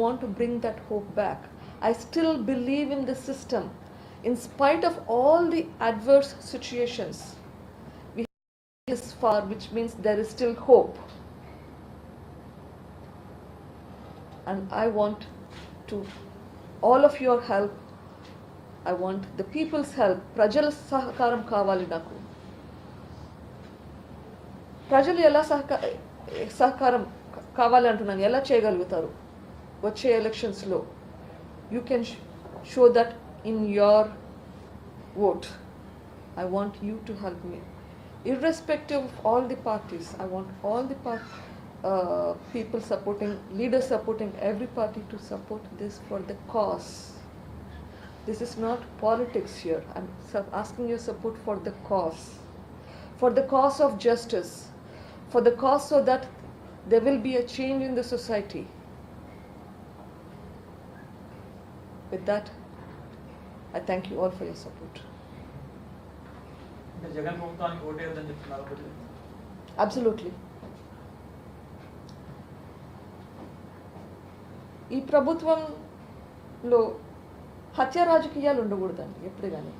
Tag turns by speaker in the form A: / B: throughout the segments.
A: want to bring that hope back. I still believe in the system. In spite of all the adverse situations, we have this far, which means there is still hope. And I want to all of your help. I want the people's help. ప్రజల సహకారం కావాలి నాకు. ప్రజలు ఎలా సహకారం కావాలి అంటున్నాను, ఎలా చేయగలుగుతారు వచ్చే ఎలక్షన్స్లో? You can show that in your vote. I want you to help me. Irrespective of all the parties, I want all the people supporting, leaders supporting every party to support this for the cause. This is not politics here. I'm asking your support for the cause of justice, for the cause so that there will be a change in the society. With that, I thank you all for your support. Absolutely. ఈ ప్రభుత్వంలో హత్య రాజకీయాలు ఉండకూడదండి ఎప్పుడు కానీ.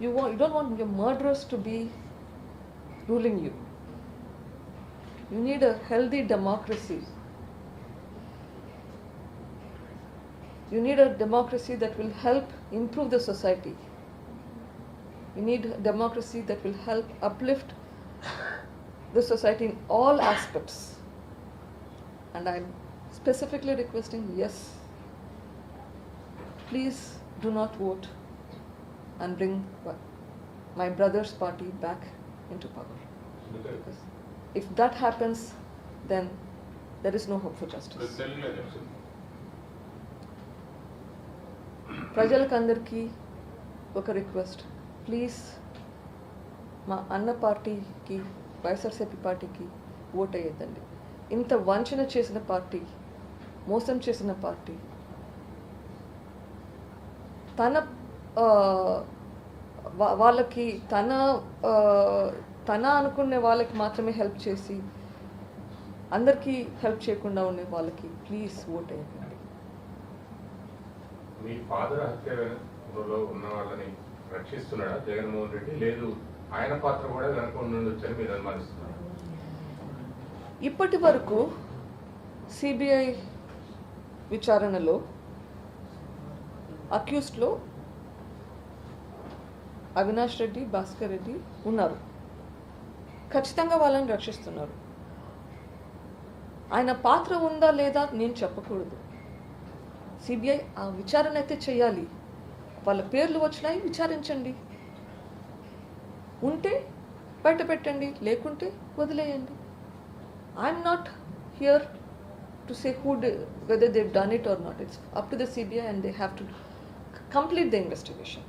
A: You don't want your murderers to be ruling you. You need a healthy democracy. You need a democracy that will help improve the society. You need a democracy that will help uplift the society in all aspects. And I'm specifically requesting, yes, please do not vote and bring my brother's party back into power. Because if that happens, then there is no hope for justice. ప్రజలకందరికీ ఒక request, please మా అన్న పార్టీకి, వైఎస్ఆర్సీపీ పార్టీకి vote అయ్యేద్దండి. ఇంత వంచన చేసిన party, మోసం చేసిన పార్టీ, వాళ్ళకి తన అనుకునే వాళ్ళకి మాత్రమే హెల్ప్ చేసి అందరికీ హెల్ప్ చేయకుండా ఉండే వాళ్ళకి ప్లీజ్ ఓట్ అయ్యండి.
B: మీ ఫాదర్ హత్యలో ఉన్న వాళ్ళని రక్షిస్తున్నాడా జగన్మోహన్ రెడ్డి? లేదు ఆయన పాత్ర కూడా వెనక ఉండొచ్చని మీరు అనుమానిస్తున్నారు?
A: ఇప్పటి వరకు సిబిఐ విచారణలో అక్యూస్డ్లో అవినాష్ రెడ్డి, భాస్కర్ రెడ్డి ఉన్నారు. ఖచ్చితంగా వాళ్ళని రక్షిస్తున్నారు. ఆయన పాత్ర ఉందా లేదా నేను చెప్పకూడదు. సిబిఐ ఆ విచారణ అయితే చేయాలి. వాళ్ళ పేర్లు వచ్చినాయి, విచారించండి. ఉంటే బయట పెట్టండి, లేకుంటే వదిలేయండి. I'm not here to say whether they've done it or not. It's up to the CBI and they have to complete the investigation.